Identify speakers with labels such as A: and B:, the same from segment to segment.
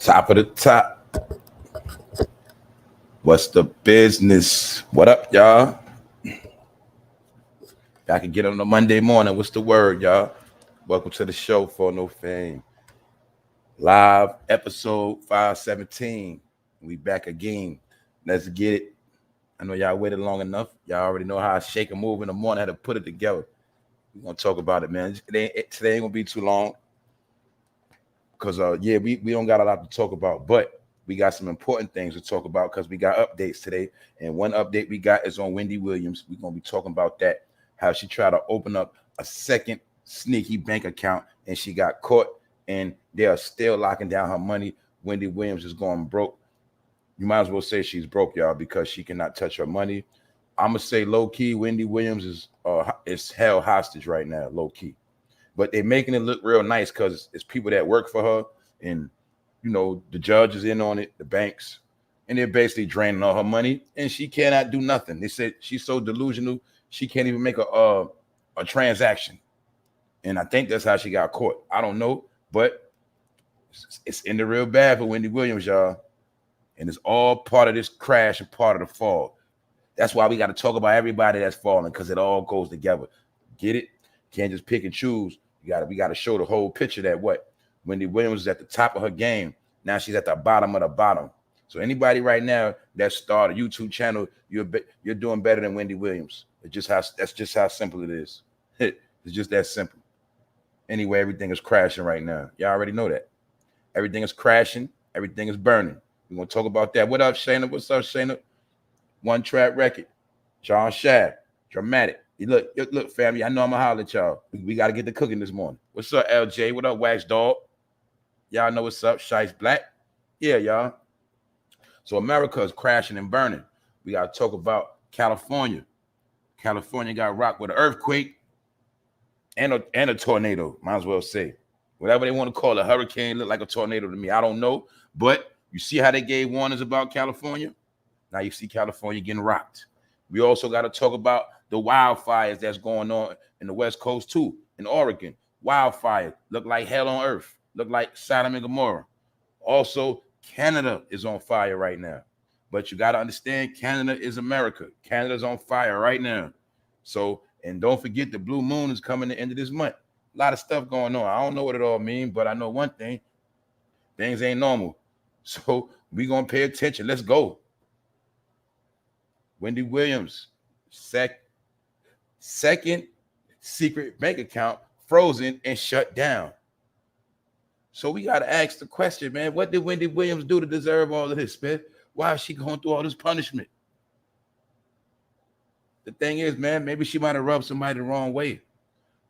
A: Top of the top. What's the business? What up, y'all? I can get on a Monday morning. What's the word, y'all? Welcome to the show for no fame. Live episode 517. We back again. Let's get it. I know y'all waited long enough. Y'all already know how I shake and move in the morning, how to put it together. We're gonna talk about it, man. Today ain't gonna be too long. Because we don't got a lot to talk about, but we got some important things to talk about because we got updates today. And one update we got is on Wendy Williams. We're gonna be talking about that, how she tried to open up a second sneaky bank account and she got caught, and they are still locking down her money. Wendy Williams is going broke. You might as well say she's broke, y'all, because she cannot touch her money. I'm gonna say low key, Wendy Williams is held hostage right now, low key. But they're making it look real nice because it's people that work for her, and the judge is in on it, the banks, and they're basically draining all her money, and she cannot do nothing. They said she's so delusional she can't even make a transaction, and I think that's how she got caught. I don't know, but it's in the real bad for Wendy Williams, y'all, and it's all part of this crash and part of the fall. That's why we got to talk about everybody that's falling, because it all goes together. Get it? Can't just pick and choose. We got to show the whole picture that what Wendy Williams is at the top of her game. Now she's at the bottom of the bottom. So anybody right now that start a YouTube channel, you're doing better than Wendy Williams. That's just how simple it is. It's just that simple. Anyway, everything is crashing right now. Y'all already know that. Everything is crashing. Everything is burning. We're gonna talk about that. What up, Shayna? What's up, Shayna? One Track Record. John Shad. Dramatic. Look, family. I know I'm gonna holler at y'all. We got to get the cooking this morning. What's up, LJ? What up, Wax Dog? Y'all know what's up, Shice Black. Yeah, y'all. So America is crashing and burning. We got to talk about California. California got rocked with an earthquake and a tornado. Might as well say whatever they want to call it. A hurricane look like a tornado to me. I don't know, but you see how they gave warnings about California. Now you see California getting rocked. We also got to talk about the wildfires that's going on in the West Coast too, in Oregon. Wildfire look like hell on earth, look like Sodom and Gomorrah. Also, Canada is on fire right now. But you got to understand, Canada is America. Canada's on fire right now. So, and don't forget the blue moon is coming at the end of this month. A lot of stuff going on. I don't know what it all means, but I know one thing. Things ain't normal. So we going to pay attention. Let's go. Wendy Williams, second secret bank account frozen and shut down. So we got to ask the question, man, what did Wendy Williams do to deserve all of this, man? Why is she going through all this punishment? The thing is, man, maybe she might have rubbed somebody the wrong way.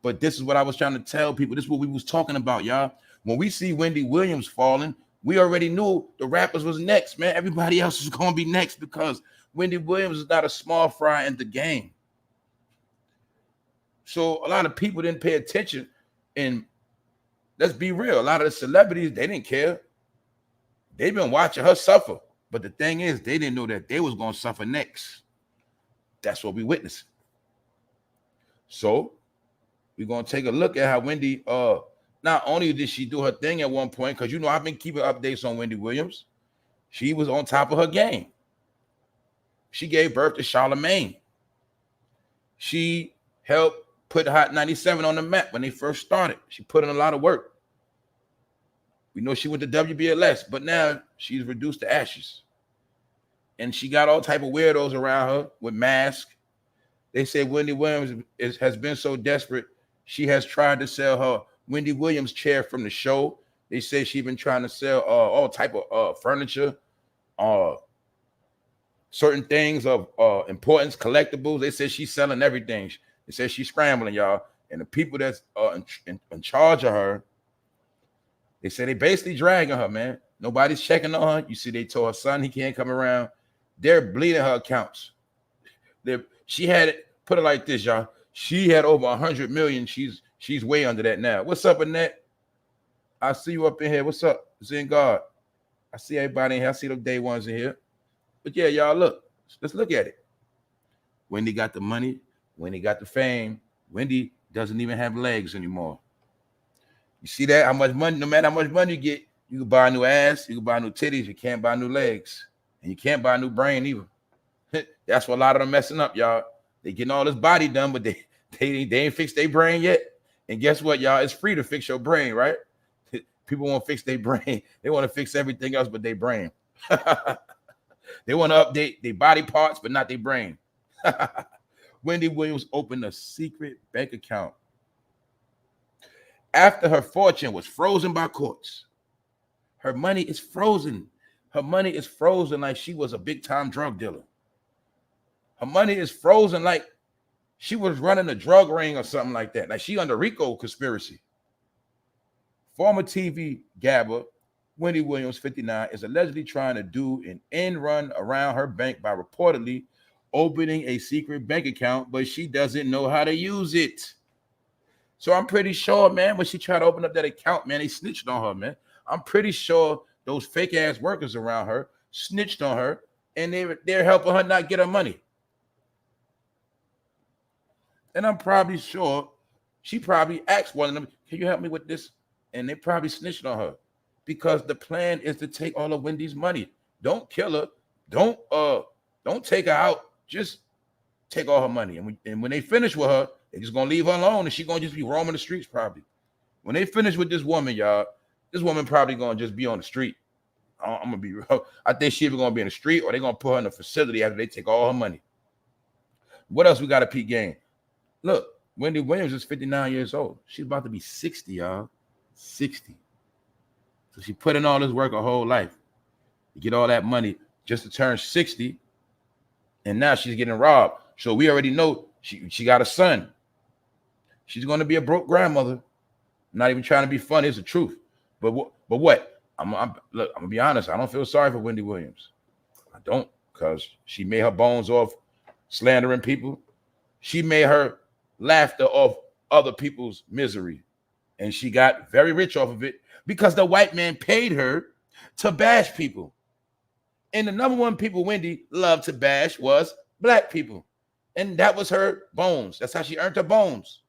A: But this is what I was trying to tell people. This is what we was talking about, y'all. When we see Wendy Williams falling, we already knew the rappers was next, man. Everybody else is going to be next because Wendy Williams is not a small fry in the game. So a lot of people didn't pay attention, and let's be real, a lot of the celebrities, they didn't care. They've been watching her suffer. But the thing is, they didn't know that they was going to suffer next. That's what we witnessed. So we're going to take a look at how Wendy, not only did she do her thing at one point, because I've been keeping updates on Wendy Williams. She was on top of her game. She gave birth to Charlemagne. She helped put Hot 97 on the map when they first started. She put in a lot of work. We know she went to WBLS, but now she's reduced to ashes. And she got all type of weirdos around her with masks. They say Wendy Williams has been so desperate, she has tried to sell her Wendy Williams chair from the show. They say she's been trying to sell all type of furniture, certain things of importance, collectibles. They say she's selling everything. They say she's scrambling, y'all. And the people that's in charge of her, they say they basically dragging her, man. Nobody's checking on her. You see, they told her son he can't come around. They're bleeding her accounts. She had it, put it like this, y'all. She had over 100 million. She's way under that now. What's up, Annette? I see you up in here. What's up? Zen God. I see everybody in here. I see the day ones in here. But yeah, y'all, look. Let's look at it. Wendy got the money. Wendy got the fame. Wendy doesn't even have legs anymore. You see that? How much money, no matter how much money you get, You can buy a new ass, you can buy new titties, you can't buy new legs, and you can't buy a new brain either. That's what a lot of them messing up, y'all. They getting all this body done, but they ain't fixed their brain yet. And guess what, y'all? It's free to fix your brain, right? People won't fix their brain. They want to fix everything else but their brain. They want to update their body parts, but not their brain. Wendy Williams opened a secret bank account after her fortune was frozen by courts. Her money is frozen. Her money is frozen like she was a big-time drug dealer. Her money is frozen like she was running a drug ring or something like that. Like she under RICO conspiracy. Former TV gabber Wendy Williams, 59, is allegedly trying to do an end run around her bank by reportedly opening a secret bank account, but she doesn't know how to use it. So I'm pretty sure, man, when she tried to open up that account, man, they snitched on her, man. I'm pretty sure those fake ass workers around her snitched on her, and they're helping her not get her money. And I'm probably sure she probably asked one of them, "Can you help me with this?" And they probably snitched on her because the plan is to take all of Wendy's money. Don't kill her. Don't take her out. Just take all her money. And when they finish with her, they're just gonna leave her alone, and she's gonna just be roaming the streets probably. When they finish with this woman, y'all, this woman probably gonna just be on the street. I'm gonna be real. I think she's either gonna be in the street or they're gonna put her in a facility after they take all her money. What else we got to peep game? Look, Wendy Williams is 59 years old. She's about to be 60, y'all. 60. So she put in all this work her whole life to get all that money just to turn 60. And now she's getting robbed. So we already know she got a son. She's going to be a broke grandmother. I'm not even trying to be funny. It's the truth. But what? I'm going to be honest. I don't feel sorry for Wendy Williams. I don't, because she made her bones off slandering people. She made her laughter off other people's misery. And she got very rich off of it because the white man paid her to bash people. And the number one people Wendy loved to bash was black people. And that was her bones. That's how she earned her bones.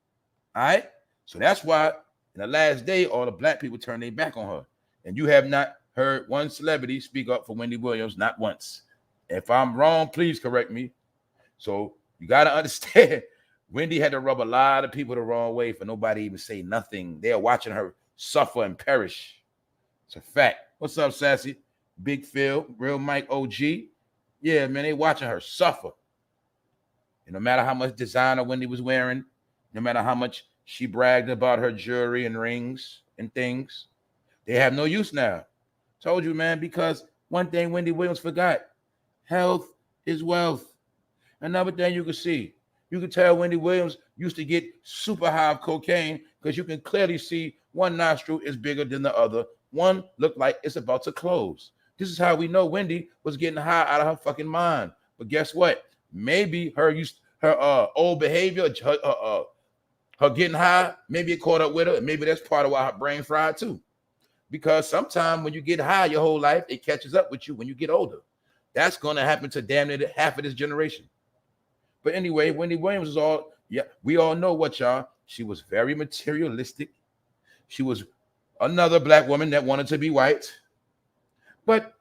A: All right? So that's why in the last day, all the black people turned their back on her. And you have not heard one celebrity speak up for Wendy Williams, not once. If I'm wrong, please correct me. So you got to understand, Wendy had to rub a lot of people the wrong way for nobody even say nothing. They're watching her suffer and perish. It's a fact. What's up, Sassy? Big Phil, Real Mike OG. Yeah, man, they watching her suffer. And no matter how much designer Wendy was wearing, no matter how much she bragged about her jewelry and rings and things, they have no use now. Told you, man, because one thing Wendy Williams forgot, health is wealth. Another thing you can see, you can tell Wendy Williams used to get super high of cocaine because you can clearly see one nostril is bigger than the other. One looked like it's about to close. This is how we know Wendy was getting high out of her fucking mind. But guess what? Maybe her old behavior, her getting high, maybe it caught up with her. And maybe that's part of why her brain fried too. Because sometimes when you get high your whole life, it catches up with you when you get older. That's going to happen to damn near half of this generation. But anyway, Wendy Williams is all, yeah, we all know what, y'all. She was very materialistic. She was another black woman that wanted to be white. But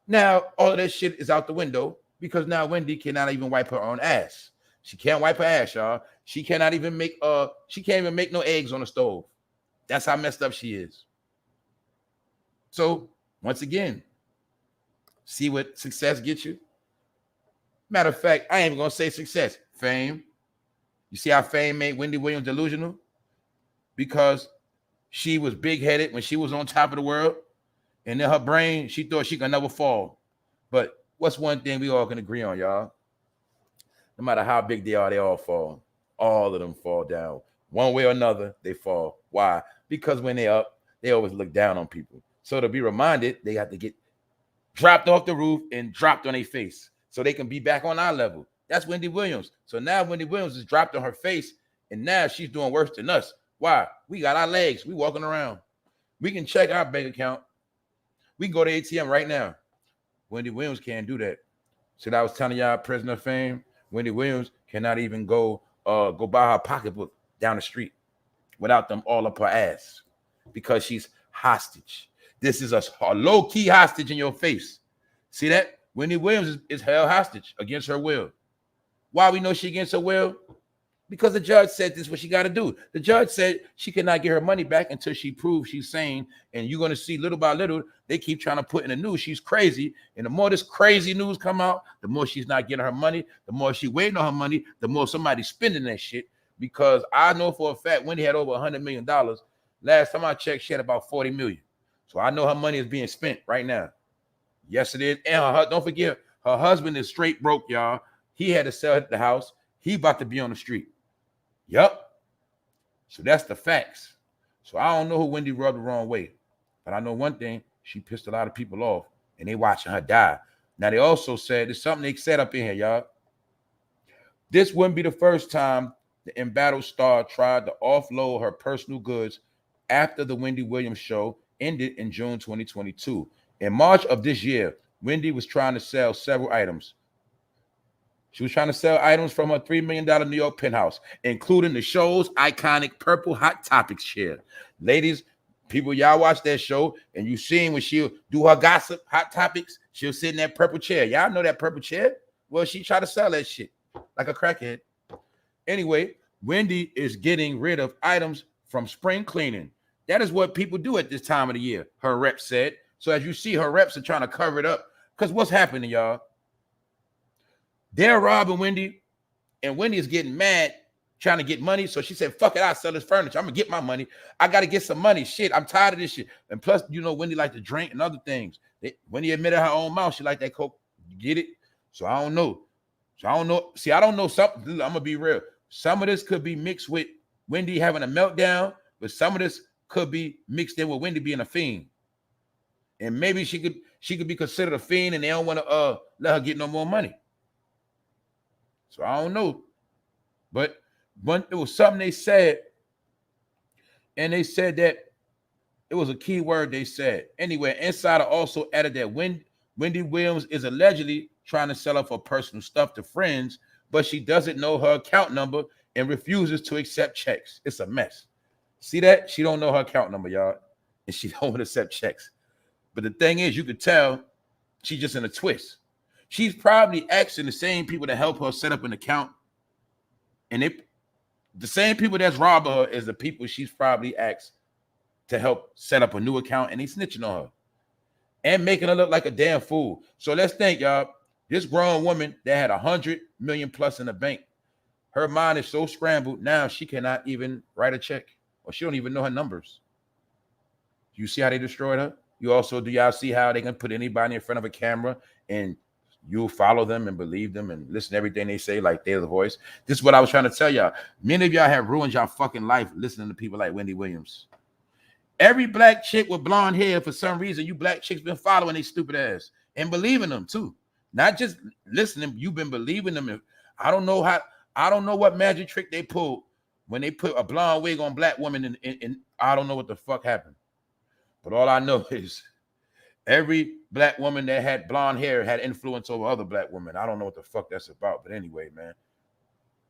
A: now all of that shit is out the window because now Wendy cannot even wipe her own ass. She can't wipe her ass, y'all. She cannot even make she can't even make no eggs on the stove. That's how messed up she is. So once again, see what success gets you? Matter of fact, I ain't even gonna say success. Fame. You see how fame made Wendy Williams delusional? Because she was big-headed when she was on top of the world. And in her brain, she thought she could never fall. But what's one thing we all can agree on, y'all? No matter how big they are, they all fall. All of them fall down. One way or another, they fall. Why? Because when they're up, they always look down on people. So to be reminded, they have to get dropped off the roof and dropped on their face so they can be back on our level. That's Wendy Williams. So now Wendy Williams is dropped on her face, and now she's doing worse than us. Why? We got our legs. We walking around. We can check our bank account. We can go to ATM right now. Wendy Williams can't do that. So I was telling y'all, prisoner of fame, Wendy Williams cannot even go buy her pocketbook down the street without them all up her ass because she's hostage. This is a low-key hostage in your face. See that? Wendy Williams is held hostage against her will. Why we know she against her will? Because the judge said this is what she got to do. The judge said she cannot get her money back until she proves she's sane. And you're going to see little by little, they keep trying to put in the news she's crazy. And the more this crazy news come out, the more she's not getting her money, the more she waiting on her money, the more somebody's spending that shit. Because I know for a fact Wendy had over $100 million. Last time I checked, she had about 40 million. So I know her money is being spent right now. Yes, it is. And don't forget, her husband is straight broke, y'all. He had to sell the house. He about to be on the street. Yep. So that's the facts. So I don't know who Wendy rubbed the wrong way. But I know one thing. She pissed a lot of people off. And they watching her die. Now, they also said, there's something they set up in here, y'all. This wouldn't be the first time the embattled star tried to offload her personal goods after the Wendy Williams show ended in June 2022. In March of this year, Wendy was trying to sell several items. She was trying to sell items from her $3 million New York penthouse, including the show's iconic purple Hot Topics chair. Ladies, people, y'all watch that show, and you seen when she'll do her gossip, Hot Topics, she'll sit in that purple chair. Y'all know that purple chair? Well, she tried to sell that shit like a crackhead. Anyway, Wendy is getting rid of items from spring cleaning. That is what people do at this time of the year, her rep said. So as you see, her reps are trying to cover it up. Because what's happening, y'all? They're robbing Wendy, and Wendy is getting mad, trying to get money. So she said, fuck it, I'll sell this furniture. I'm going to get my money. I got to get some money. Shit, I'm tired of this shit. And plus, you know, Wendy like to drink and other things. Wendy admitted her own mouth. She like that coke. You get it? So I don't know. See, I don't know something. I'm going to be real. Some of this could be mixed with Wendy having a meltdown, but some of this could be mixed in with Wendy being a fiend. And maybe she could be considered a fiend, and they don't want to let her get no more money. So I don't know. But it was something they said, and they said that it was a key word they said. Anyway, Insider also added that Wendy Williams is allegedly trying to sell off her personal stuff to friends, but she doesn't know her account number and refuses to accept checks. It's a mess. See that? She don't know her account number, y'all, and she don't want to accept checks. But the thing is, you could tell she's just in a twist. She's probably asking the same people to help her set up an account. And the same people that's robbing her is the people she's probably asked to help set up a new account, and they snitching on her and making her look like a damn fool. So let's think, y'all. This grown woman that had 100 million plus in the bank, her mind is so scrambled now she cannot even write a check, or she don't even know her numbers. Do you see how they destroyed her? Do y'all see how they can put anybody in front of a camera and you'll follow them and believe them and listen to everything they say like they're the voice? This is what I was trying to tell y'all. Many of y'all have ruined y'all fucking life listening to people like Wendy Williams. Every black chick with blonde hair, for some reason, you black chicks been following they stupid ass and believing them too. Not just listening, you've been believing them. I don't know what magic trick they pulled when they put a blonde wig on black women, and I don't know what the fuck happened. But all I know is every black woman that had blonde hair had influence over other black women. I don't know what the fuck that's about. But anyway, man,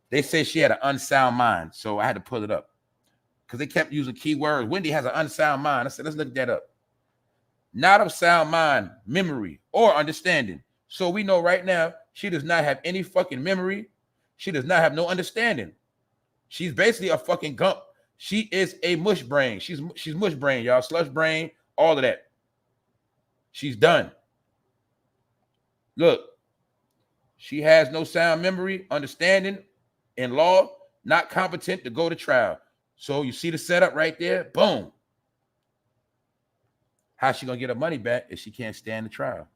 A: they say she had an unsound mind. So I had to pull it up because they kept using keywords. Wendy has an unsound mind. I said, let's look that up. Not of sound mind, memory, or understanding. So we know right now she does not have any fucking memory. She does not have no understanding. She's basically a fucking gump. She is a mush brain. She's mush brain, y'all. Slush brain, all of that. She's done. Look, she has no sound memory, understanding, in law, not competent to go to trial. So you see the setup right there? Boom. How's she going to get her money back if she can't stand the trial?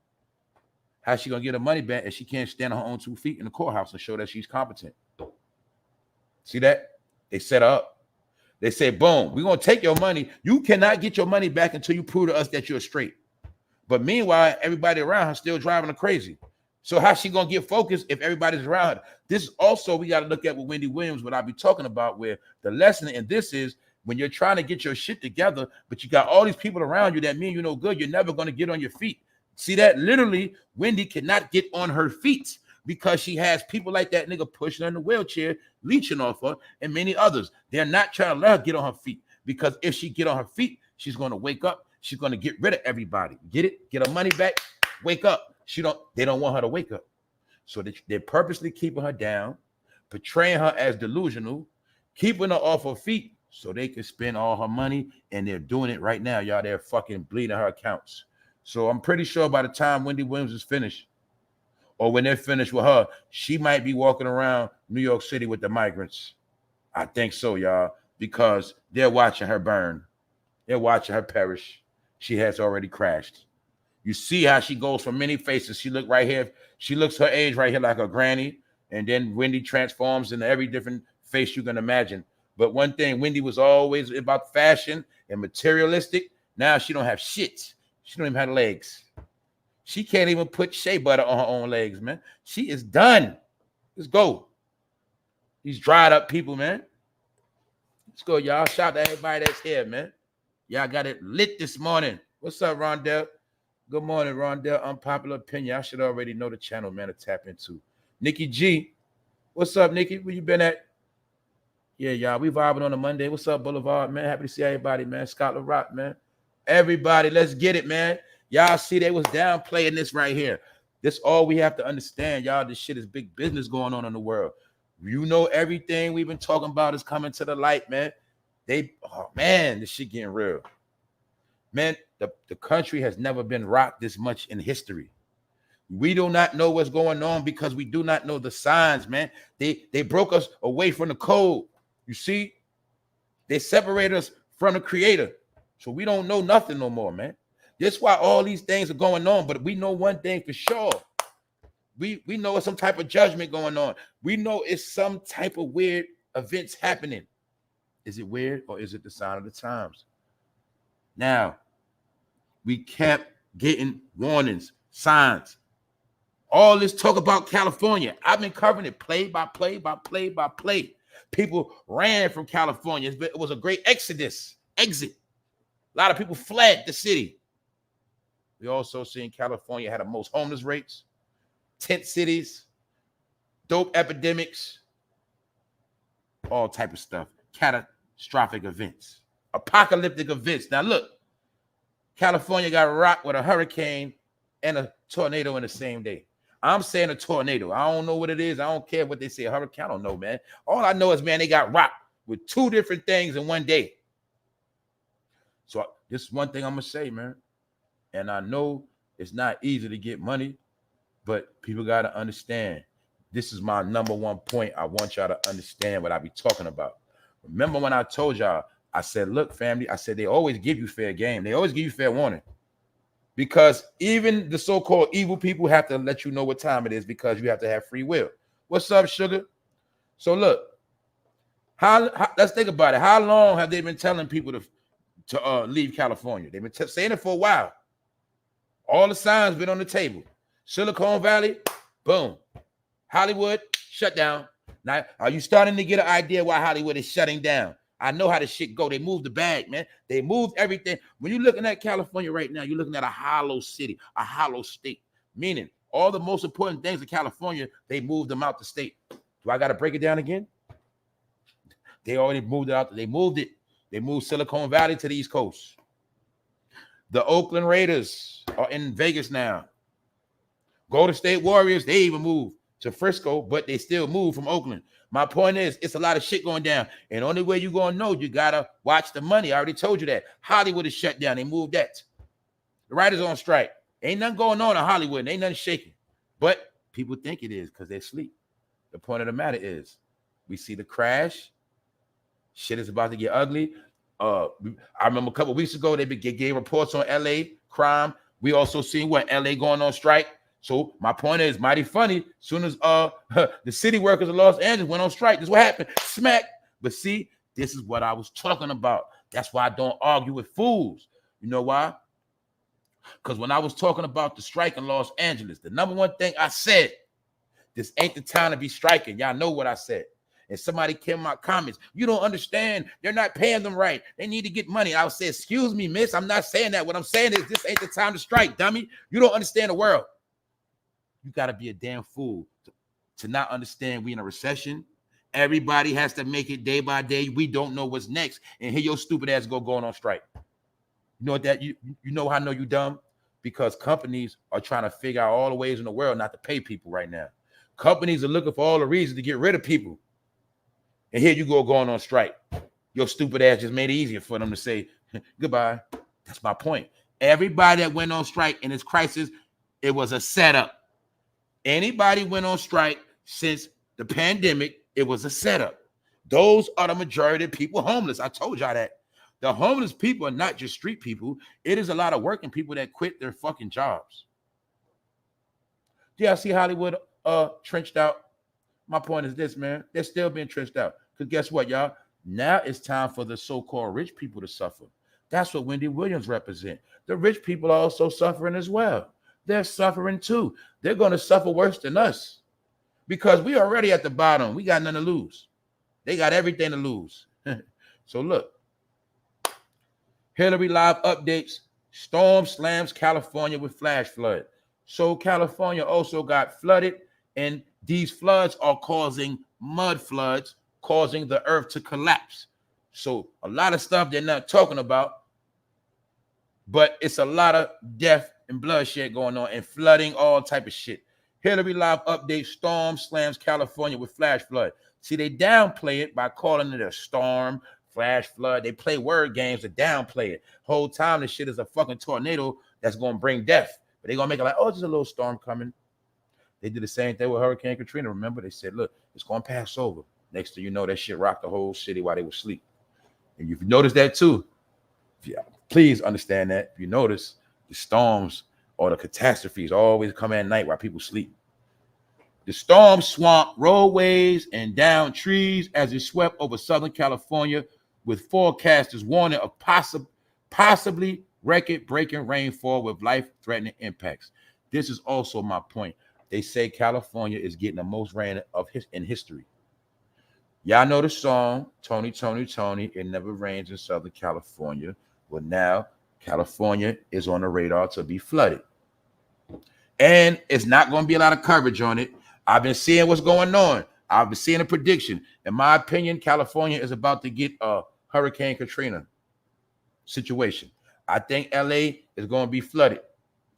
A: How's she going to get her money back if she can't stand on her own 2 feet in the courthouse and show that she's competent? See that? They set her up. They say, boom, we're going to take your money. You cannot get your money back until you prove to us that you're straight. But meanwhile, everybody around her still driving her crazy. So how's she going to get focused if everybody's around her? This is also, we got to look at with Wendy Williams, what I'll be talking about, where the lesson in this is when you're trying to get your shit together, but you got all these people around you that mean you're no good, you're never going to get on your feet. See that? Literally, Wendy cannot get on her feet because she has people like that nigga pushing her in the wheelchair, leeching off her, and many others. They're not trying to let her get on her feet because if she get on her feet, she's going to wake up. She's gonna get rid of everybody. Get it? Get her money back. Wake up. They don't want her to wake up. So they're purposely keeping her down, portraying her as delusional, keeping her off her feet so they can spend all her money. And they're doing it right now, y'all. They're fucking bleeding her accounts. So I'm pretty sure by the time Wendy Williams is finished, or when they're finished with her, she might be walking around New York City with the migrants. I think so, y'all, because they're watching her burn. They're watching her perish. She has already crashed. You see how she goes from many faces. She look right here. She looks her age right here like a granny. And then Wendy transforms into every different face you can imagine. But one thing, Wendy was always about fashion and materialistic. Now she don't have shit. She don't even have legs. She can't even put shea butter on her own legs, man. She is done. Let's go. These dried up people, man. Let's go, y'all. Shout out to everybody that's here, man. Y'all got it lit this morning. What's up, Rondell? Good morning, Rondell. Unpopular opinion. I should already know the channel, man, to tap into. Nikki G. What's up, Nikki? Where you been at? Yeah, y'all. We vibing on a Monday. What's up, Boulevard, man? Happy to see everybody, man. Scotland Rock, man. Everybody, let's get it, man. Y'all see they was downplaying this right here. This all we have to understand, y'all. This shit is big business going on in the world. You know, everything we've been talking about is coming to the light, man. Oh man, this shit getting real. Man, the country has never been rocked this much in history. We do not know what's going on because we do not know the signs, man. They broke us away from the code. You see, they separated us from the creator. So we don't know nothing no more, man. That's why all these things are going on. But we know one thing for sure. We know it's some type of judgment going on. We know it's some type of weird events happening. Is it weird or is it the sign of the times? Now, we kept getting warnings, signs. All this talk about California. I've been covering it play by play by play by play. People ran from California. It was a great exit. A lot of people fled the city. We also seen California had the most homeless rates, tent cities, dope epidemics, all type of stuff. Catastrophic events, apocalyptic events. Now look, California got rocked with a hurricane and a tornado in the same day. I'm saying a tornado. I don't know what it is. I don't care what they say. A hurricane, I don't know, man. All I know is, man, they got rocked with two different things in one day. So this is one thing I'm going to say, man. And I know it's not easy to get money, but people got to understand. This is my number one point. I want y'all to understand what I be talking about. Remember when I told y'all, I said, look, family, I said, they always give you fair game. They always give you fair warning. Because even the so-called evil people have to let you know what time it is because you have to have free will. What's up, sugar? So look, let's think about it. How long have they been telling people to leave California? They've been saying it for a while. All the signs been on the table. Silicon Valley, boom. Hollywood, shut down. Now, are you starting to get an idea why Hollywood is shutting down? I know how this shit go. They moved the bag, man. They moved everything. When you're looking at California right now, you're looking at a hollow city, a hollow state. Meaning, all the most important things in California, they moved them out the state. Do I got to break it down again? They already moved it out. They moved it. They moved Silicon Valley to the East Coast. The Oakland Raiders are in Vegas now. Golden State Warriors, they even moved to Frisco, but they still move from Oakland. My point is, it's a lot of shit going down. And the only way you're going to know, you got to watch the money. I already told you that. Hollywood is shut down. They moved that. The writers on strike. Ain't nothing going on in Hollywood. Ain't nothing shaking. But people think it is because they sleep. The point of the matter is, we see the crash. Shit is about to get ugly. I remember a couple of weeks ago, they gave reports on LA crime. We also seen what LA going on strike. So my point is mighty funny. As soon as the city workers of Los Angeles went on strike, this is what happened. Smack. But see, this is what I was talking about. That's why I don't argue with fools. You know why? Because when I was talking about the strike in Los Angeles, the number one thing I said, this ain't the time to be striking. Y'all know what I said. And somebody came in my comments, you don't understand. They're not paying them right. They need to get money. I would say, excuse me, miss. I'm not saying that. What I'm saying is this ain't the time to strike, dummy. You don't understand the world. You got to be a damn fool to not understand we in a recession. Everybody has to make it day by day. We don't know what's next. And here your stupid ass going on strike. You know what that you know how I know you dumb? Because companies are trying to figure out all the ways in the world not to pay people right now. Companies are looking for all the reasons to get rid of people. And here you go going on strike. Your stupid ass just made it easier for them to say goodbye. That's my point. Everybody that went on strike in this crisis, it was a setup. Anybody went on strike since the pandemic, it was a setup. Those are the majority of people homeless. I told y'all that. The homeless people are not just street people. It is a lot of working people that quit their fucking jobs. Do y'all see Hollywood trenched out? My point is this, man. They're still being trenched out. Because guess what, y'all? Now it's time for the so-called rich people to suffer. That's what Wendy Williams represents. The rich people are also suffering as well. They're suffering too. They're going to suffer worse than us because we already at the bottom. We got nothing to lose. They got everything to lose. So look, Hillary live updates. Storm slams California with flash flood. So California also got flooded, and these floods are causing mud floods, causing the earth to collapse. So a lot of stuff they're not talking about, but it's a lot of death and bloodshed going on and flooding, all type of shit. Hillary live update. Storm slams California with flash flood. See, they downplay it by calling it a storm, flash flood. They play word games to downplay it. Whole time this shit is a fucking tornado that's going to bring death. But they're going to make it like, oh, there's a little storm coming. They did the same thing with Hurricane Katrina. Remember, they said, look, it's going to pass over. Next thing you know, that shit rocked the whole city while they were asleep. And if you notice that too, please understand that. If you notice, the storms or the catastrophes always come at night while people sleep. The storm swamped roadways and down trees as it swept over Southern California, with forecasters warning of possibly record-breaking rainfall with life-threatening impacts. This is also my point. They say California is getting the most rain in history. Y'all know the song, Tony, Tony, Tony, It Never Rains in Southern California. Well, now California is on the radar to be flooded. And it's not going to be a lot of coverage on it. I've been seeing what's going on. I've been seeing a prediction. In my opinion, California is about to get a Hurricane Katrina situation. I think LA is going to be flooded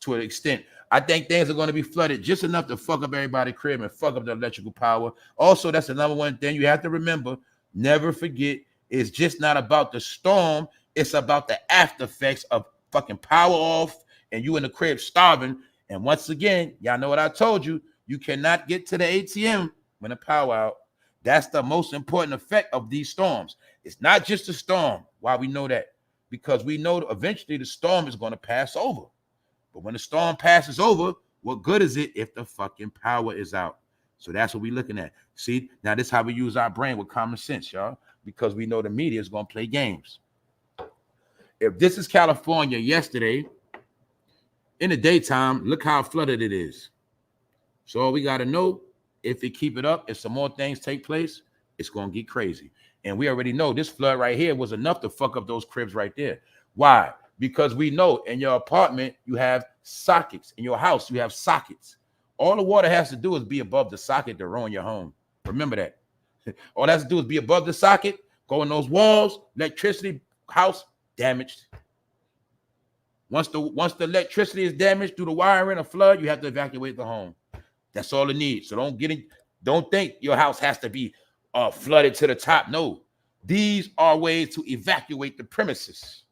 A: to an extent. I think things are going to be flooded just enough to fuck up everybody's crib and fuck up the electrical power. Also, that's another one thing you have to remember. Never forget, it's just not about the storm. It's about the after effects of fucking power off and you in the crib starving. And once again, y'all know what I told you. You cannot get to the ATM when the power out. That's the most important effect of these storms. It's not just a storm. Why we know that? Because we know that eventually the storm is going to pass over. But when the storm passes over, what good is it if the fucking power is out? So that's what we're looking at. See, now this is how we use our brain with common sense, y'all, because we know the media is going to play games. If this is California yesterday, in the daytime, look how flooded it is. So all we got to know, if it keep it up, if some more things take place, it's going to get crazy. And we already know this flood right here was enough to fuck up those cribs right there. Why? Because we know in your apartment, you have sockets. In your house, you have sockets. All the water has to do is be above the socket to ruin your home. Remember that. All it has to do is be above the socket, go in those walls, electricity, house damaged. Once the electricity is damaged through the wiring or flood, you have to evacuate the home. That's all it needs. So don't think your house has to be flooded to the top. No, these are ways to evacuate the premises.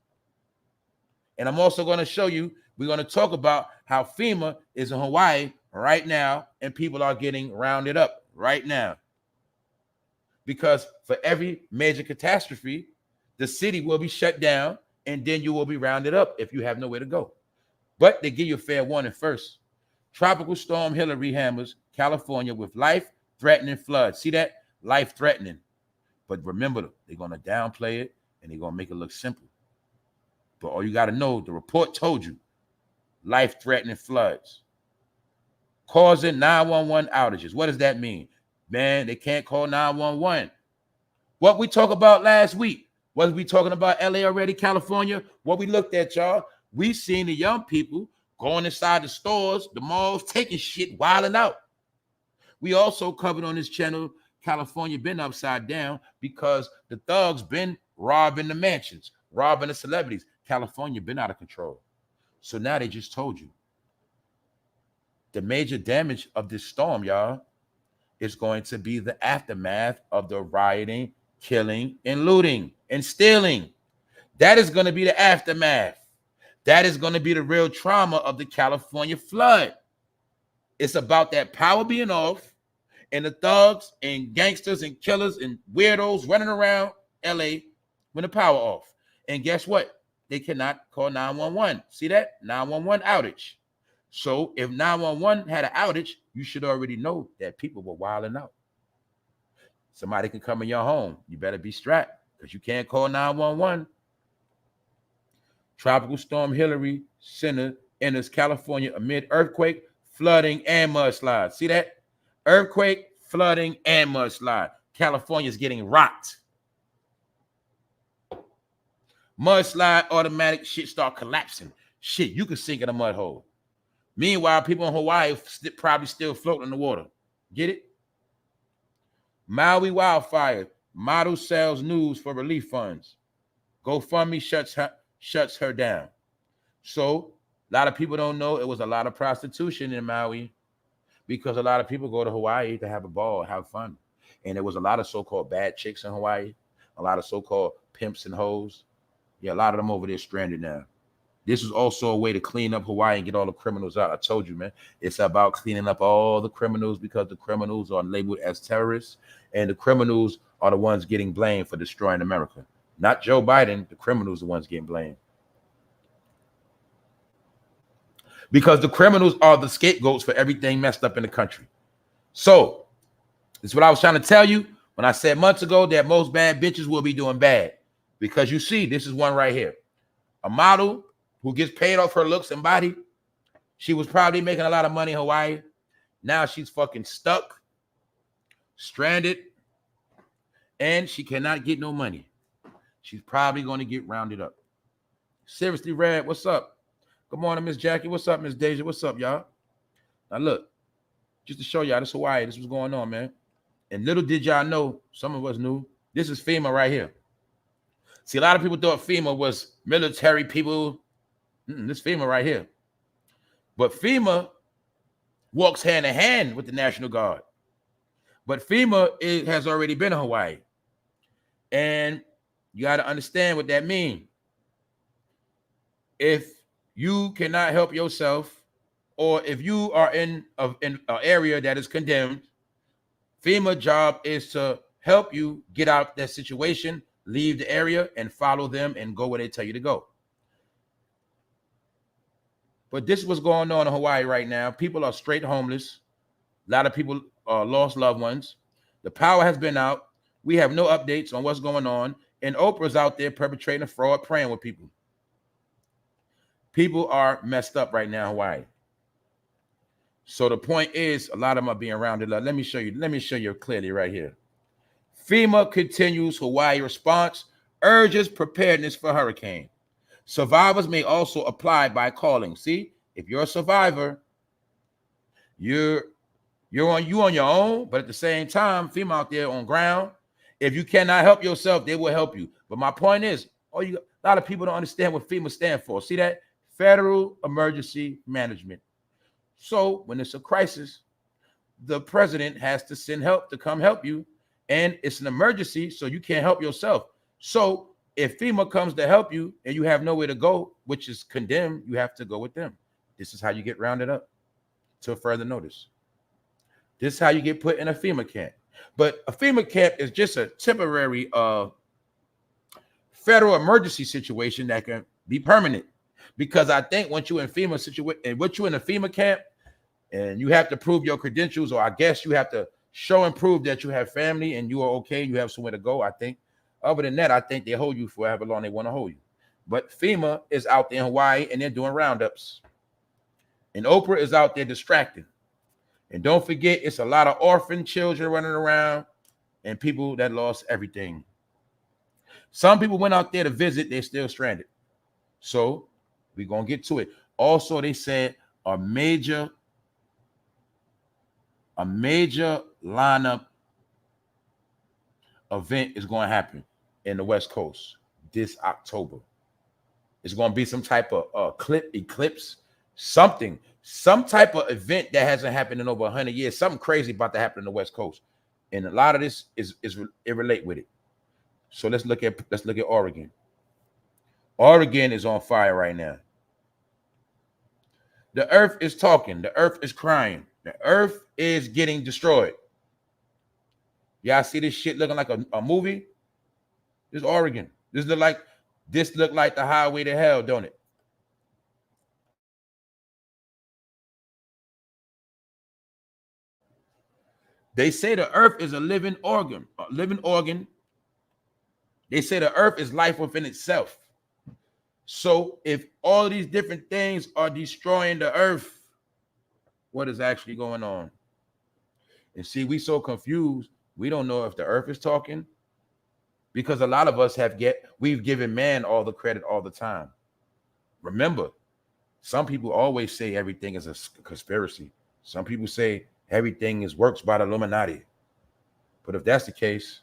A: And I'm also going to show you, we're going to talk about how FEMA is in Hawaii right now, and people are getting rounded up right now. Because for every major catastrophe, the city will be shut down, and then you will be rounded up if you have nowhere to go. But they give you a fair warning first. Tropical storm Hillary hammers California with life-threatening floods. See that? Life-threatening. But remember, they're going to downplay it, and they're going to make it look simple. But all you got to know, the report told you, life-threatening floods. Causing 911 outages. What does that mean? Man, they can't call 911. What we talked about last week, was we talking about LA already, California? What we looked at, y'all, we seen the young people going inside the stores, the malls, taking shit, wilding out. We also covered on this channel, California been upside down because the thugs been robbing the mansions, robbing the celebrities. California been out of control. So now they just told you the major damage of this storm, y'all, is going to be the aftermath of the rioting, killing, and looting and stealing. That is going to be the aftermath. That is going to be the real trauma of the California flood. It's about that power being off and the thugs and gangsters and killers and weirdos running around LA when the power off. And guess what? They cannot call 911. See that? 911 outage. So if 911 had an outage, you should already know that people were wilding out. Somebody can come in your home. You better be strapped because you can't call 911. Tropical Storm Hillary enters California amid earthquake, flooding, and mudslide. See that? Earthquake, flooding, and mudslide. California's getting rocked. Mudslide, automatic, shit start collapsing. Shit, you can sink in a mud hole. Meanwhile, people in Hawaii probably still floating in the water. Get it? Maui wildfire. Model sells news for relief funds. GoFundMe shuts her down. So a lot of people don't know it was a lot of prostitution in Maui because a lot of people go to Hawaii to have a ball, have fun. And there was a lot of so-called bad chicks in Hawaii, a lot of so-called pimps and hoes. Yeah, a lot of them over there stranded now. This is also a way to clean up Hawaii and get all the criminals out. I told you, man, it's about cleaning up all the criminals because the criminals are labeled as terrorists and the criminals are the ones getting blamed for destroying America. Not Joe Biden, the criminals are the ones getting blamed. Because the criminals are the scapegoats for everything messed up in the country. So, this is what I was trying to tell you when I said months ago that most bad bitches will be doing bad. Because you see, this is one right here. A model who gets paid off her looks and body. She was probably making a lot of money in Hawaii. Now she's fucking stuck, stranded, and she cannot get no money. She's probably going to get rounded up. Seriously, Red, what's up? Good morning, Miss Jackie. What's up, Miss Deja? What's up, y'all? Now, look, just to show y'all, this Hawaii, this was going on, man. And little did y'all know, some of us knew, this is FEMA right here. See, a lot of people thought FEMA was military people. This FEMA right here. But FEMA walks hand in hand with the National Guard. But FEMA has already been in Hawaii. And you got to understand what that means. If you cannot help yourself, or if you are in an area that is condemned, FEMA job is to help you get out that situation, leave the area, and follow them and go where they tell you to go. But this is what's going on in Hawaii right now. People are straight homeless. A lot of people lost loved ones. The power has been out. We have no updates on what's going on. And Oprah's out there perpetrating fraud, praying with people. People are messed up right now in Hawaii. So the point is, a lot of them are being rounded up. Let me show you clearly right here. FEMA continues Hawaii response, urges preparedness for hurricane. Survivors may also apply by calling. See, if you're a survivor, you're on your own, but at the same time, FEMA out there on ground. If you cannot help yourself, they will help you. But my point is, a lot of people don't understand what FEMA stands for. See that? Federal Emergency Management. So when it's a crisis, the president has to send help to come help you. And it's an emergency, so you can't help yourself. So if FEMA comes to help you and you have nowhere to go, which is condemned, you have to go with them. This is how you get rounded up till further notice. This is how you get put in a FEMA camp. But a FEMA camp is just a temporary federal emergency situation that can be permanent. Because I think once you're in FEMA situation, and once you're in a FEMA camp, and you have to prove your credentials, or I guess you have to show and prove that you have family and you are okay, you have somewhere to go. I think other than that, I think they hold you for however long they want to hold you. But FEMA is out there in Hawaii and they're doing roundups. And Oprah is out there distracting. And don't forget, it's a lot of orphan children running around and people that lost everything. Some people went out there to visit, they're still stranded. So we're going to get to it. Also, they said a major lineup event is going to happen in the West Coast this October. It's going to be some type of eclipse, some type of event that hasn't happened in over 100 years. Something crazy about to happen in the West Coast, and a lot of this is it relate with it. So let's look at Oregon. Oregon is on fire right now. The earth is talking. The earth is crying. The earth is getting destroyed. Y'all see this shit looking like a movie? This is Oregon. This look like the highway to hell, don't it? They say the earth is a living organ. They say the earth is life within itself. So if all of these different things are destroying the earth, what is actually going on? And see, we so confused. We don't know if the earth is talking, because a lot of us we've given man all the credit all the time. Remember, some people always say everything is a conspiracy. Some people say everything is works by the Illuminati. But if that's the case,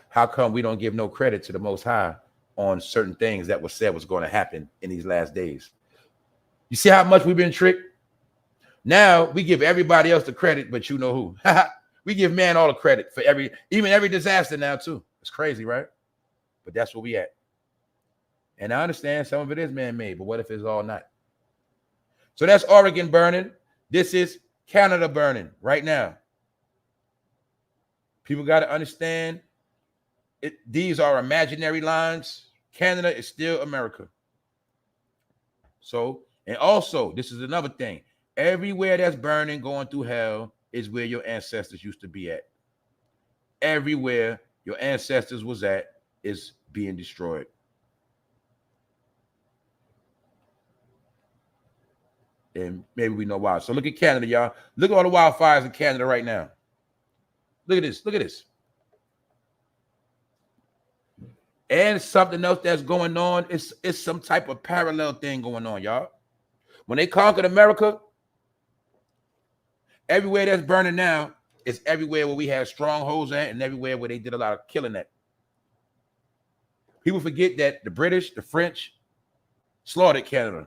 A: how come we don't give no credit to the Most High on certain things that was said was going to happen in these last days? You see how much we've been tricked? Now we give everybody else the credit, but you know who? We give man all the credit for every disaster now too. It's crazy, right? But that's where we at. And I understand some of it is man-made, but what if it's all not? So that's Oregon burning. This is Canada burning right now. People got to understand these are imaginary lines. Canada is still America. So, and also, this is another thing. Everywhere that's burning, going through hell, is where your ancestors used to be at. Everywhere your ancestors was at is being destroyed. And maybe we know why. So look at Canada, y'all. Look at all the wildfires in Canada right now. Look at this. Look at this. And something else that's going on. It's some type of parallel thing going on, y'all. When they conquered America, everywhere that's burning now is everywhere where we had strongholds at, and everywhere where they did a lot of killing at. People forget that the British, the French slaughtered Canada.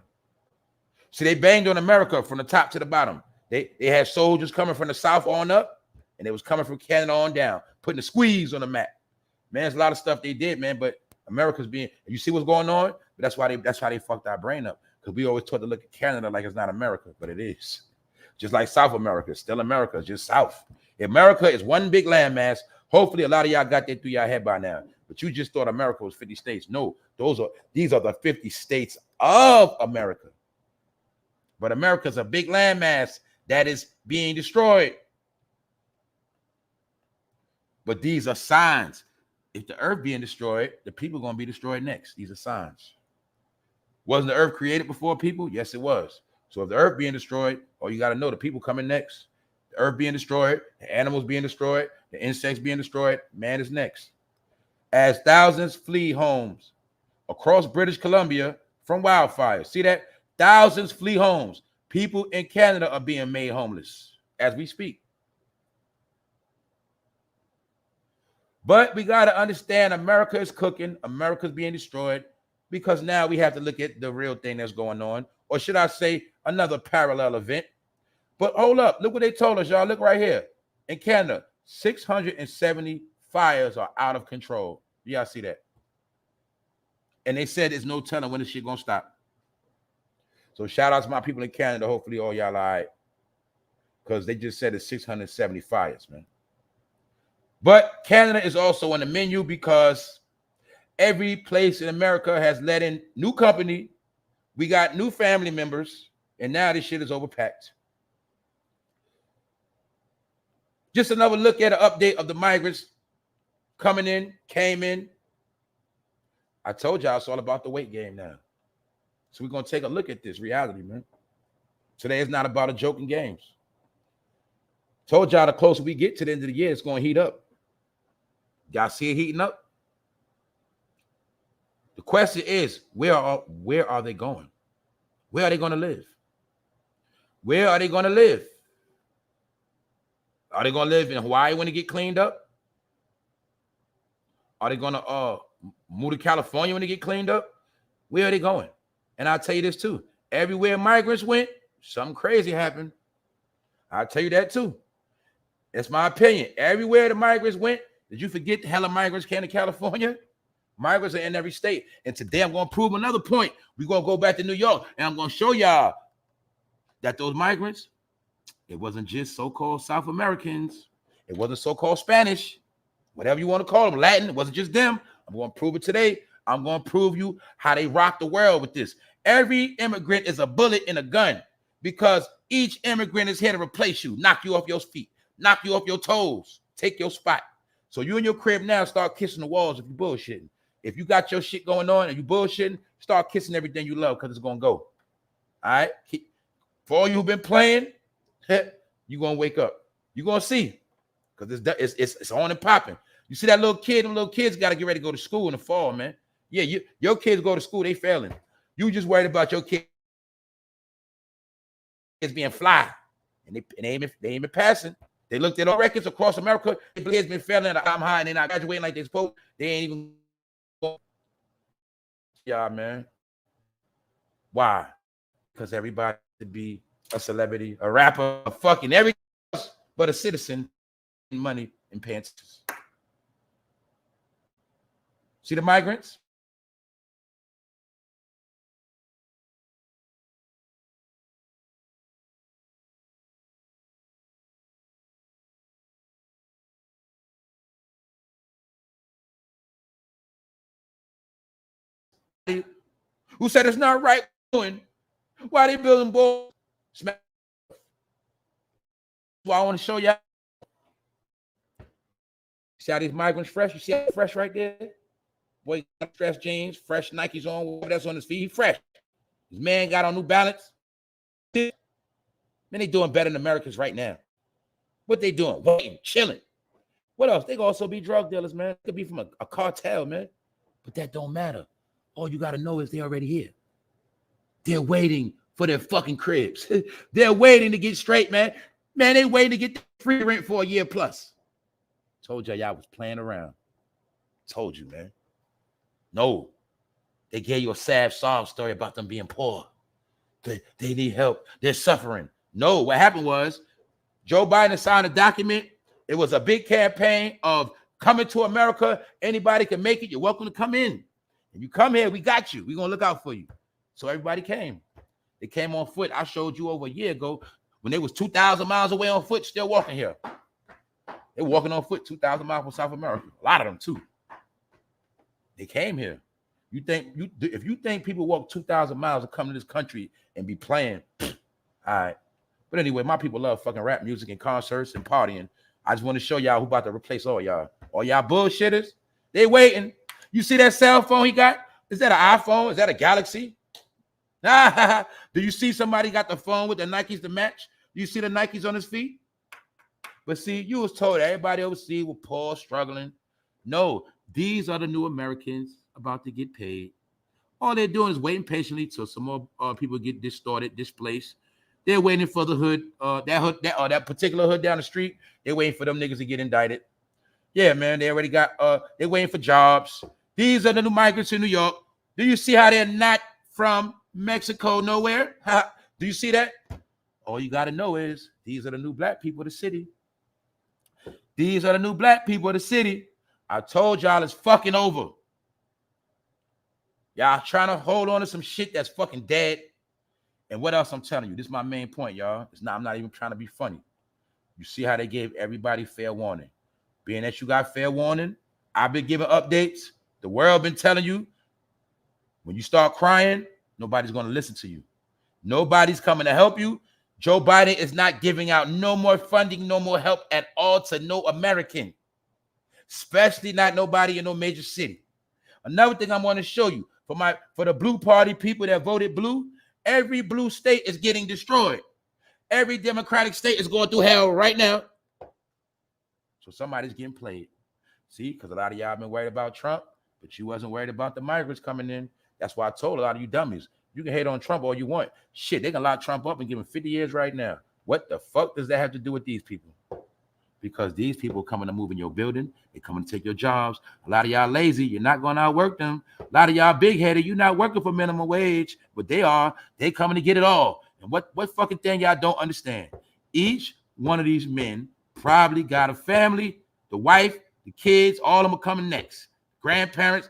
A: See, they banged on America from the top to the bottom. They had soldiers coming from the south on up, and they was coming from Canada on down, putting the squeeze on the map. Man, there's a lot of stuff they did, man, but America's being, you see what's going on? But that's how they fucked our brain up, because we always taught to look at Canada like it's not America, but it is. Just like South America, still America, just South. America is one big landmass. Hopefully a lot of y'all got that through your head by now, but you just thought America was 50 states. No, these are the 50 states of America. But America's a big landmass that is being destroyed. But these are signs. If the earth being destroyed, the people are going to be destroyed next. These are signs. Wasn't the earth created before people? Yes, it was. So if the earth being destroyed, all you got to know, the people coming next. The earth being destroyed, the animals being destroyed, the insects being destroyed, man is next. As thousands flee homes across British Columbia from wildfires. See that? Thousands flee homes. People in Canada are being made homeless as we speak. But we got to understand America is cooking. America's being destroyed, because now we have to look at the real thing that's going on. Or should I say another parallel event? But hold up. Look what they told us, y'all. Look right here. In Canada, 670 fires are out of control. Y'all see that? And they said there's no telling when this shit going to stop. So shout out to my people in Canada. Hopefully all y'all all right, because they just said it's 670 fires, man. But Canada is also on the menu because every place in America has let in new company. We got new family members, and now this shit is overpacked. Just another look at an update of the migrants came in. I told y'all it's all about the weight game now. So we're going to take a look at this reality, man. Today is not about a joking games. Told y'all the closer we get to the end of the year, it's going to heat up. Y'all see it heating up? The question is, where are they going? Where are they going to live? Where are they going to live? Are they going to live in Hawaii when it get cleaned up? Are they going to Move to California when they get cleaned up. Where are they going? And I'll tell you this too. Everywhere migrants went, something crazy happened. I'll tell you that too. That's my opinion. Everywhere the migrants went, did you forget the hell of migrants came to California? Migrants are in every state. And today I'm going to prove another point. We're going to go back to New York, and I'm going to show y'all that those migrants, it wasn't just so-called South Americans. It wasn't so-called Spanish, whatever you want to call them, Latin. It wasn't just them. I'm going to prove it today. I'm going to prove you how they rock the world with this. Every immigrant is a bullet in a gun because each immigrant is here to replace you, knock you off your feet, knock you off your toes, take your spot. So you in your crib now, start kissing the walls if you bullshitting. If you got your shit going on and you bullshitting, start kissing everything you love because it's going to go. All right? For all you who've been playing, you're going to wake up. You're going to see because it's on and popping. You see that little kid, them little kids got to get ready to go to school in the fall, man. Yeah, your kids go to school, they failing. You just worried about your kids being fly, and they ain't been passing. They looked at all records across America. The kids been failing at I'm high, and they're not graduating like they're supposed. They ain't even. Yeah, man. Why? Because everybody to be a celebrity, a rapper, a fucking everything else but a citizen, money and pants. See the migrants? Who said it's not right? Why they building balls? Why I want to show y'all. See how these migrants fresh? You see how fresh right there? Boy, fresh jeans, fresh Nikes on, whatever that's on his feet. He fresh. His man got on New Balance. Man, they doing better than Americans right now. What they doing? Waiting, chilling. What else? They could also be drug dealers, man. It could be from a cartel, man. But that don't matter. All you got to know is they're already here. They're waiting for their fucking cribs. They're waiting to get straight, man. Man, they waiting to get free rent for a year plus. Told y'all was playing around. Told you, man. No. They gave you a sad sob story about them being poor. They need help. They're suffering. No, what happened was Joe Biden signed a document. It was a big campaign of coming to America. Anybody can make it. You're welcome to come in. If you come here, we got you. We're going to look out for you. So everybody came. They came on foot. I showed you over a year ago when they was 2,000 miles away on foot, still walking here. They're walking on foot 2,000 miles from South America. A lot of them, too. They came here. If you think people walk 2,000 miles to come to this country and be playing, all right. But anyway, my people love fucking rap music and concerts and partying. I just want to show y'all who about to replace all y'all. All y'all bullshitters, they waiting. You see that cell phone he got? Is that an iPhone? Is that a Galaxy? Do you see somebody got the phone with the Nikes to match? Do you see the Nikes on his feet? But see, you was told everybody overseas was poor, struggling. No, these are the new Americans about to get paid. All they're doing is waiting patiently till some more people get displaced. They're waiting for the hood, that particular hood down the street. They're waiting for them niggas to get indicted. Yeah, man, they already got, they're waiting for jobs. These are the new migrants in New York. Do you see how they're not from Mexico nowhere? Do you see that? All you got to know is these are the new black people of the city. These are the new black people of the city. I told y'all it's fucking over. Y'all trying to hold on to some shit that's fucking dead. And what else I'm telling you? This is my main point, y'all. I'm not even trying to be funny. You see how they gave everybody fair warning. Being that you got fair warning, I've been giving updates. The world been telling you, when you start crying, nobody's going to listen to you. Nobody's coming to help you. Joe Biden is not giving out no more funding, no more help at all to no American, especially not nobody in no major city. Another thing I want to show you, for the blue party people that voted blue, every blue state is getting destroyed. Every Democratic state is going through hell right now. So somebody's getting played. See, because a lot of y'all been worried about Trump, but you wasn't worried about the migrants coming in. That's why I told a lot of you dummies, you can hate on Trump all you want. Shit, they can lock Trump up and give him 50 years right now. What the fuck does that have to do with these people? because these people coming to move in your building. They coming to take your jobs. A lot of y'all lazy. You're not going to outwork them. A lot of y'all big-headed. You're not working for minimum wage, but they are. They coming to get it all. And what fucking thing y'all don't understand? Each one of these men probably got a family, the wife, the kids, all of them are coming next. Grandparents,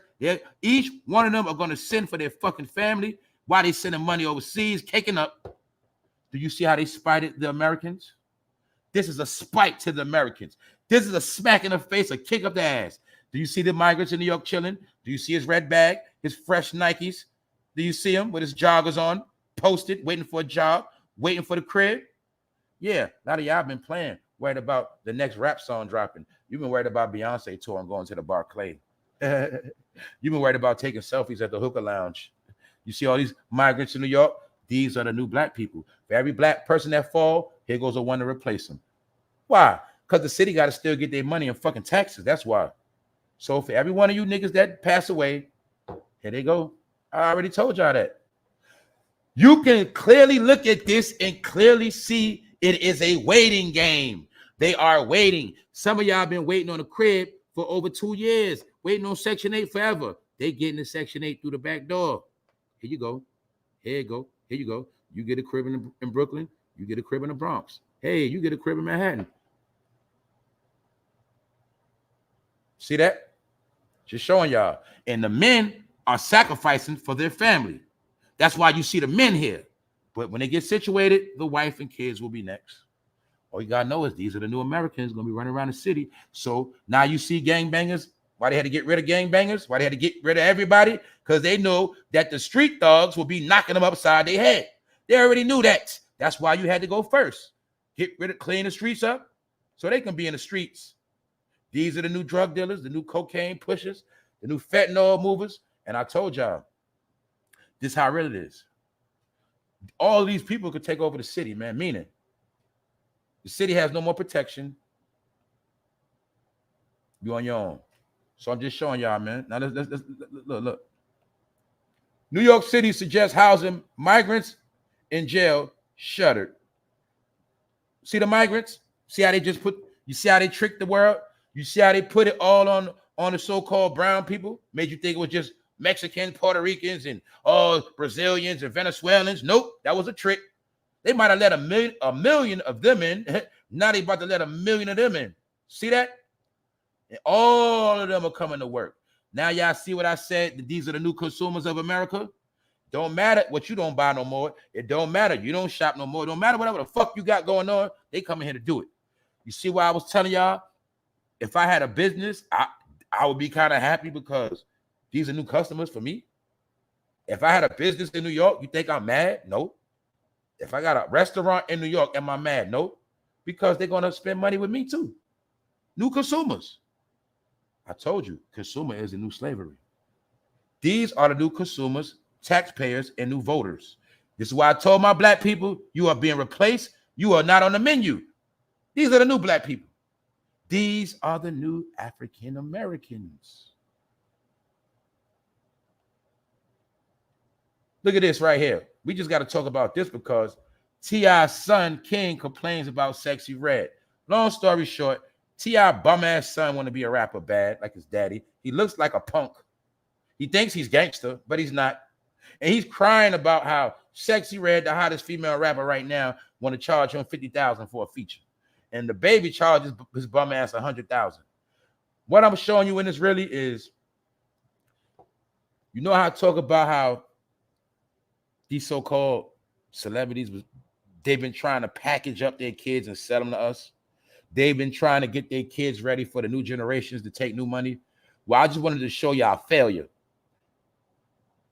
A: each one of them are going to send for their fucking family while they sending money overseas, caking up. Do you see how they spited the Americans? This is a spite to the Americans. This is a smack in the face, a kick up the ass. Do you see the migrants in New York chilling? Do you see his red bag, his fresh Nikes? Do you see him with his joggers on, posted, waiting for a job, waiting for the crib? Yeah, a lot of y'all been playing, worried about the next rap song dropping. You've been worried about Beyonce tour and going to the Barclay. You've been worried about taking selfies at the hookah lounge. You see all these migrants in New York? These are the new black people. For every black person that fall, here goes a one to replace them. Why? Because the city got to still get their money in fucking taxes. That's why. So for every one of you niggas that pass away, here they go. I already told y'all that. You can clearly look at this and clearly see it is a waiting game. They are waiting. Some of y'all been waiting on a crib for over 2 years, waiting on Section 8 forever. They getting to Section 8 through the back door. Here you go. Here you go. Here you go. You get a crib in Brooklyn. You get a crib in the Bronx. Hey, you get a crib in Manhattan. See that? Just showing y'all. And the men are sacrificing for their family. That's why you see the men here. But when they get situated, the wife and kids will be next. All you gotta know is these are the new Americans gonna be running around the city. So now you see gangbangers. Why they had to get rid of gangbangers? Why they had to get rid of everybody? Because they know that the street thugs will be knocking them upside their head. They already knew that. That's why you had to go first. Get rid of, clean the streets up so they can be in the streets. These are the new drug dealers, the new cocaine pushers, the new fentanyl movers. And I told y'all, this is how real it is. All these people could take over the city, man. Meaning, the city has no more protection. You're on your own. So I'm just showing y'all, man. Now, let's look. New York City suggests housing migrants in jail shuttered. See the migrants? See how they just put, you see how they tricked the world? You see how they put it all on the so-called brown people? Made you think it was just Mexicans, Puerto Ricans, and Brazilians and Venezuelans. Nope, that was a trick. They might have let a million of them in. Now they about to let 1 million of them in. See that? And all of them are coming to work. Now y'all see what I said? These are the new consumers of America. Don't matter what you don't buy no more. It don't matter. You don't shop no more. It don't matter whatever the fuck you got going on. They coming here to do it. You see why I was telling y'all? If I had a business, I would be kind of happy because these are new customers for me. If I had a business in New York, you think I'm mad? No. If I got a restaurant in New York, am I mad? No. Because they're going to spend money with me too. New consumers. I told you, consumer is the new slavery. These are the new consumers, taxpayers, and new voters. This is why I told my black people, you are being replaced. You are not on the menu. These are the new black people. These are the new African Americans. Look at this right here. We just got to talk about this because T.I.'s son, King, complains about Sexy Red. Long story short, T.I. bum-ass son want to be a rapper bad, like his daddy. He looks like a punk. He thinks he's gangster, but he's not. And he's crying about how Sexy Red, the hottest female rapper right now, want to charge him $50,000 for a feature. And the baby charges his bum ass $100,000. What I'm showing you in this really is, you know how I talk about how these so-called celebrities, they've been trying to package up their kids and sell them to us. They've been trying to get their kids ready for the new generations to take new money. Well, I just wanted to show y'all failure.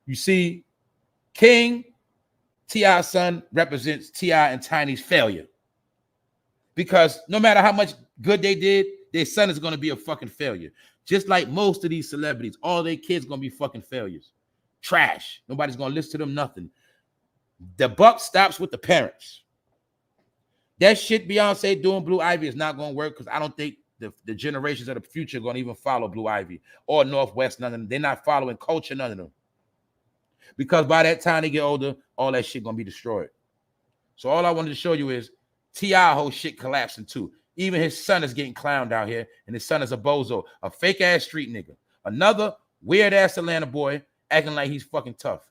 A: You see, King, T.I.'s son, represents T.I. and Tiny's failure. Because no matter how much good they did, their son is going to be a fucking failure. Just like most of these celebrities, all their kids going to be fucking failures. Trash. Nobody's going to listen to them, nothing. The buck stops with the parents. That shit Beyonce doing Blue Ivy is not going to work because I don't think the generations of the future are going to even follow Blue Ivy or Northwest, none of them. They're not following culture, none of them. Because by that time they get older, all that shit going to be destroyed. So all I wanted to show you is T.I. whole shit collapsing too. Even his son is getting clowned out here, and his son is a bozo, a fake ass street nigga, another weird ass Atlanta boy acting like he's fucking tough.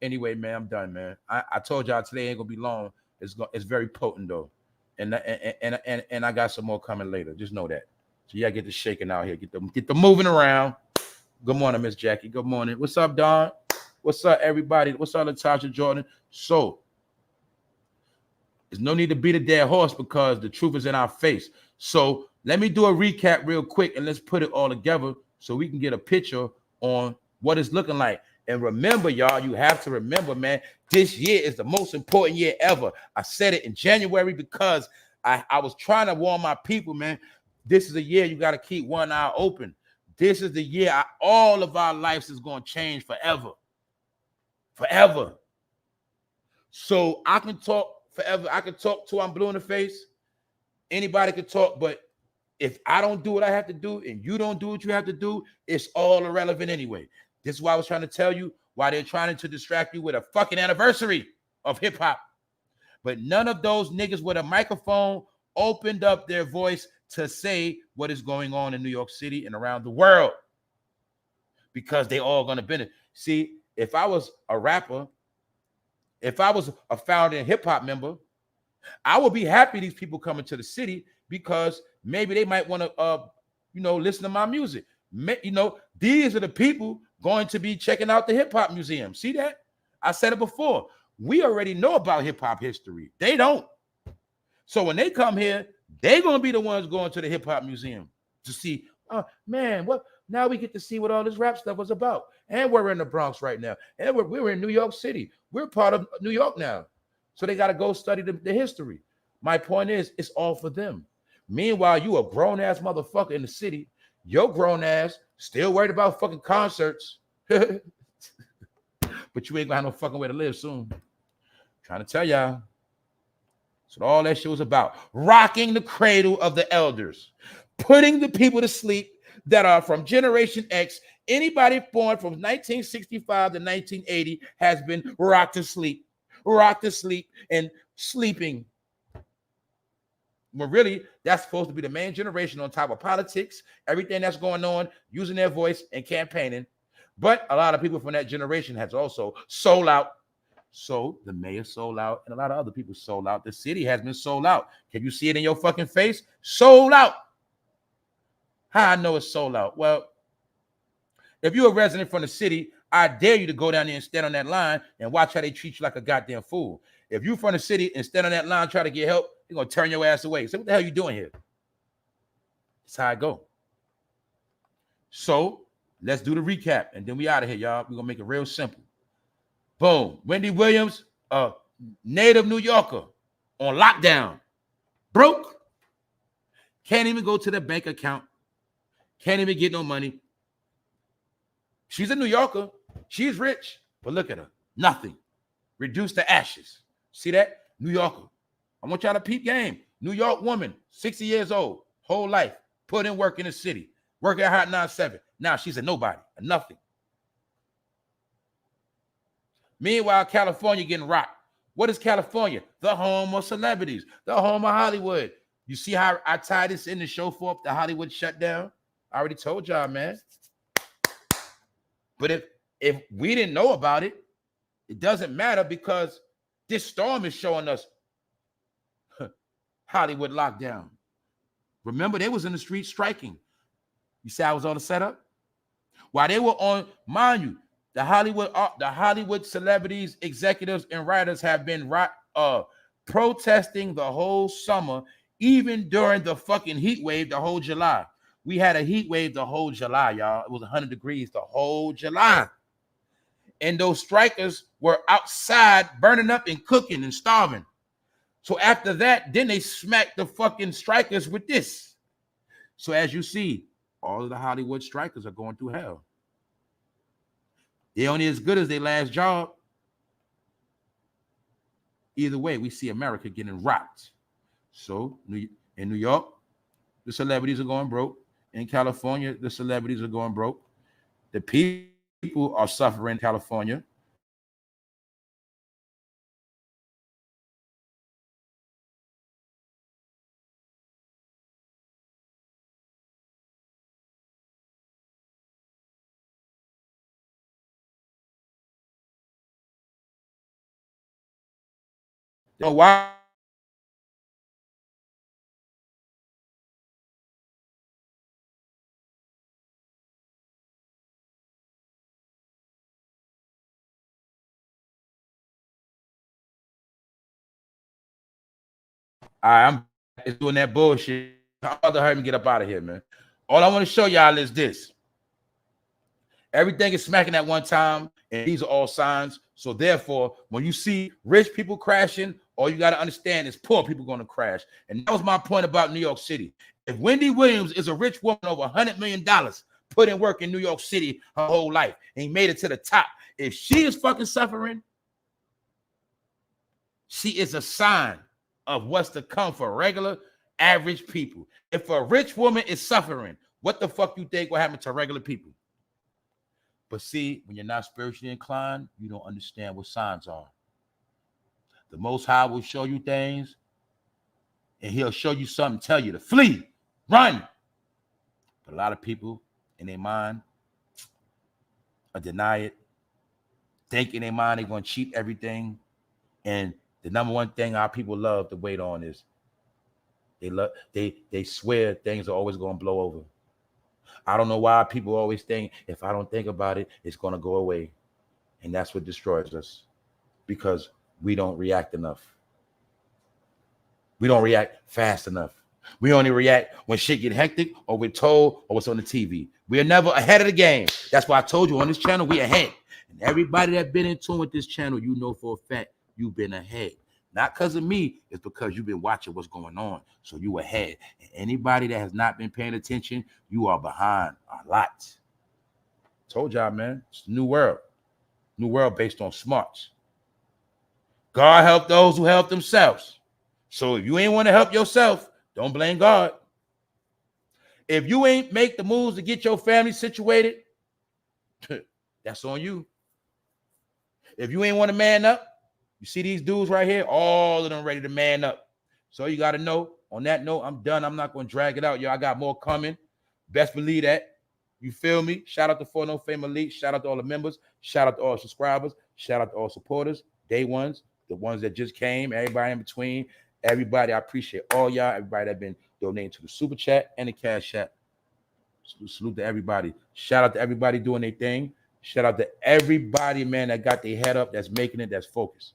A: Anyway, man, I'm done, man. I told y'all today ain't gonna be long. It's very potent though, and I got some more coming later. Just know that. So yeah, get the shaking out here, get the moving around. Good morning, Miss Jackie. Good morning. What's up, Don? What's up, everybody? What's up, Latasha Jordan? So there's no need to beat a dead horse because the truth is in our face. So let me do a recap real quick and let's put it all together so we can get a picture on what it's looking like. And remember, y'all, you have to remember, man, this year is the most important year ever. I said it in January because I was trying to warn my people, man. This is a year you got to keep one eye open. This is the year all of our lives is going to change forever. Forever. So I can talk forever. I can talk till I'm blue in the face. Anybody can talk, but if I don't do what I have to do and you don't do what you have to do, it's all irrelevant anyway. This is why I was trying to tell you why they're trying to distract you with a fucking anniversary of hip hop. But none of those niggas with a microphone opened up their voice to say what is going on in New York City and around the world, because they all gonna benefit. See, if I was a rapper, if I was a founding hip hop member, I would be happy these people coming to the city because maybe they might want to, listen to my music. These are the people going to be checking out the hip hop museum. See that? I said it before. We already know about hip hop history. They don't. So when they come here, they're going to be the ones going to the hip hop museum to see, oh man, what? Now we get to see what all this rap stuff was about. And we're in the Bronx right now. And we're in New York City. We're part of New York now. So they got to go study the history. My point is, it's all for them. Meanwhile, you a grown-ass motherfucker in the city. Your grown ass still worried about fucking concerts. But you ain't gonna have no fucking way to live soon. Trying to tell y'all. That's what all that shit was about. Rocking the cradle of the elders. Putting the people to sleep that are from Generation X. Anybody born from 1965 to 1980 has been rocked to sleep. Rocked to sleep and sleeping. Well, really, that's supposed to be the main generation on top of politics, everything that's going on, using their voice and campaigning. But a lot of people from that generation has also sold out. So the mayor sold out and a lot of other people sold out. The city has been sold out. Can you see it in your fucking face? Sold out. How I know it's sold out? Well, if you're a resident from the city, I dare you to go down there and stand on that line and watch how they treat you like a goddamn fool. If you're from the city and stand on that line, try to get help, they're going to turn your ass away. Say, what the hell are you doing here? That's how I go. So let's do the recap, and then we out of here, y'all. We're going to make it real simple. Boom. Wendy Williams, a native New Yorker, on lockdown. Broke. Can't even go to the bank account. Can't even get no money. She's a New Yorker. She's rich. But look at her. Nothing. Reduced to ashes. See that? New Yorker. I want y'all to peep game. New York woman, 60 years old, whole life, put in work in the city, work at Hot 97. Now she's a nobody, a nothing. Meanwhile, California getting rocked. What is California? The home of celebrities, the home of Hollywood. You see how I tie this in to show for the Hollywood shutdown? I already told y'all, man. But if we didn't know about it, it doesn't matter because this storm is showing us Hollywood lockdown. Remember, they was in the street striking. You see how it was on the setup? While they were on, mind you, the Hollywood celebrities, executives, and writers have been protesting the whole summer, even during the fucking heat wave the whole July. We had a heat wave the whole July, y'all. It was 100 degrees the whole July. And those strikers were outside burning up and cooking and starving. So after that, then they smacked the fucking strikers with this. So as you see, all of the Hollywood strikers are going through hell. They're only as good as their last job. Either way, we see America getting rocked. So in New York, the celebrities are going broke. In California, the celebrities are going broke. The people are suffering in California. Why? All right, I'm it's doing that bullshit. I'm about to hurry me get up out of here, man. All I want to show y'all is this. Everything is smacking at one time, and these are all signs. So therefore, when you see rich people crashing, all you got to understand is poor people going to crash. And that was my point about New York City. If Wendy Williams is a rich woman over $100 million, put in work in New York City her whole life, and he made it to the top, if she is fucking suffering, she is a sign of what's to come for regular, average people. If a rich woman is suffering, what the fuck you think will happen to regular people? But see, when you're not spiritually inclined, you don't understand what signs are. The Most High will show you things, and he'll show you something, tell you to flee, run. But a lot of people in their mind deny it, think in their mind they're going to cheat everything. And the number one thing our people love to wait on is they swear things are always going to blow over. I don't know why people always think if I don't think about it, it's going to go away. And that's what destroys us, because we don't react enough. We don't react fast enough. We only react when shit get hectic or we're told or what's on the TV. We are never ahead of the game. That's why I told you on this channel, we ahead. And everybody that been in tune with this channel, you know for a fact you've been ahead. Not because of me, it's because you've been watching what's going on. So you ahead. And anybody that has not been paying attention, you are behind a lot. Told y'all, man, it's a new world. New world based on smarts. God help those who help themselves. So if you ain't want to help yourself, don't blame God. If you ain't make the moves to get your family situated, that's on you. If you ain't want to man up, you see these dudes right here, all of them ready to man up. So you got to know, on that note, I'm done. I'm not going to drag it out. Yo, I got more coming. Best believe that. You feel me? Shout out to Fema Elite. Shout out to all the members. Shout out to all subscribers. Shout out to all supporters. Day ones, the ones that just came, everybody in between. Everybody, I appreciate all y'all. Everybody that been donating to the super chat and the cash chat. Salute to everybody. Shout out to everybody doing their thing. Shout out to everybody, man, that got their head up, that's making it, that's focused.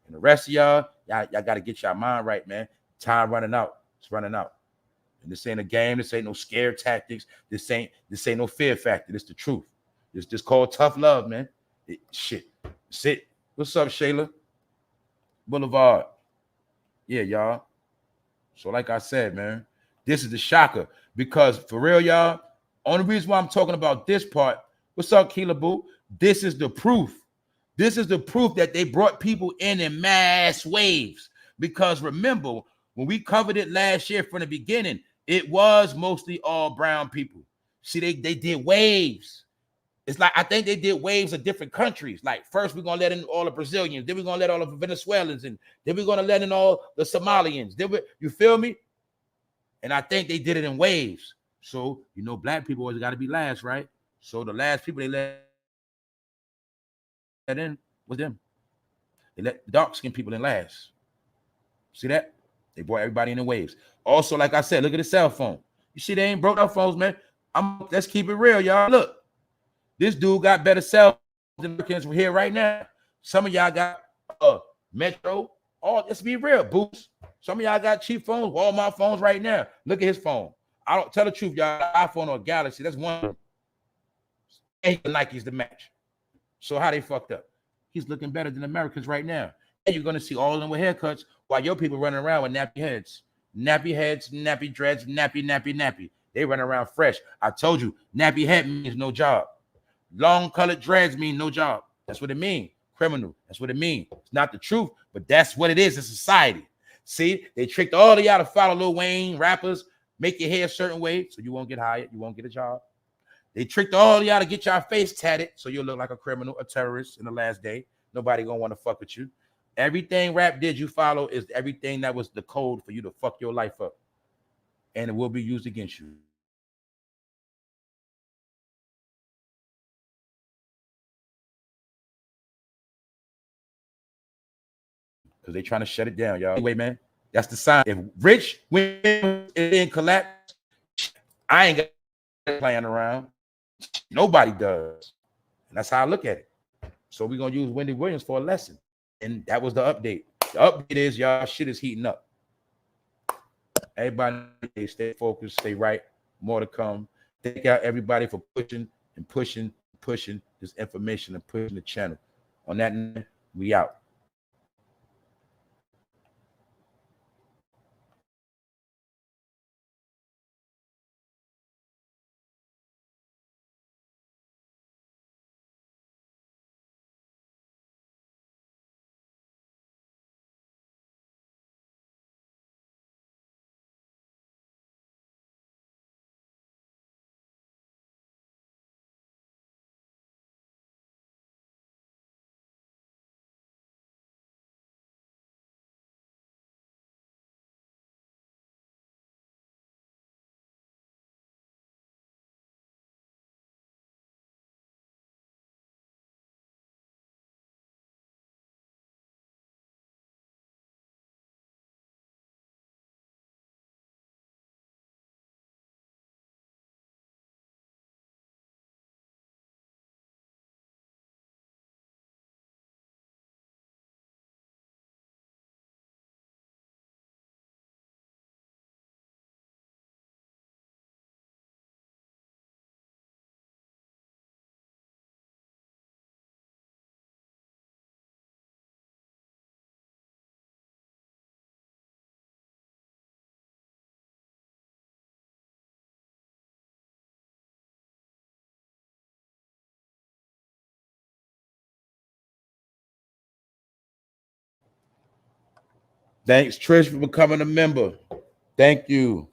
A: And the rest of y'all got to get your mind right, man. Time running out. It's running out. And this ain't a game. This ain't no scare tactics. This ain't no fear factor. This the truth. This just called tough love, man. Shit. Sit. What's up, Shayla? Boulevard. Yeah, y'all. So like I said, man, this is the shocker. Because for real, y'all, only reason why I'm talking about this part, what's up, Keela Boo? This is the proof. This is the proof that they brought people in mass waves. Because remember, when we covered it last year from the beginning, it was mostly all brown people. See, they did waves. It's like, I think they did waves of different countries. Like, first we're going to let in all the Brazilians. Then we're going to let all the Venezuelans in. Then we're going to let in all the Somalians. You feel me? And I think they did it in waves. So, you know, black people always got to be last, right? So the last people they let in was them. They let dark-skinned people in last. See that? They brought everybody in the waves. Also, like I said, look at the cell phone. You see, they ain't broke out phones, man. Let's keep it real, y'all. Look, this dude got better cell phones than Americans here right now. Some of y'all got Metro. Oh, let's be real, Boots. Some of y'all got cheap phones, Walmart phones right now. Look at his phone. I don't tell the truth, y'all. iPhone or Galaxy, that's one. And Nike's the match. So how they fucked up? He's looking better than Americans right now. And you're gonna see all of them with haircuts while your people running around with nappy heads, nappy dreads, nappy. They run around fresh. I told you, nappy head means no job. Long colored dreads mean no job. That's what it means. Criminal. That's what it means. It's not the truth, but that's what it is in society. See, they tricked all of y'all to follow Lil Wayne, rappers, make your hair a certain way so you won't get hired, you won't get a job. They tricked all of y'all to get y'all face tatted so you'll look like a criminal, a terrorist in the last day. Nobody gonna want to fuck with you. Everything rap did you follow is everything that was the code for you to fuck your life up. And it will be used against you. because they're trying to shut it down, y'all. Anyway, man, that's the sign. If Rich when it didn't collapse, I ain't got playing around. Nobody does. And that's how I look at it. So we're gonna use Wendy Williams for a lesson. And that was the update. The update is y'all shit is heating up. Everybody stay focused, stay right. More to come. Thank out everybody for pushing this information and pushing the channel. On that note, we out. Thanks, Trish, for becoming a member. Thank you.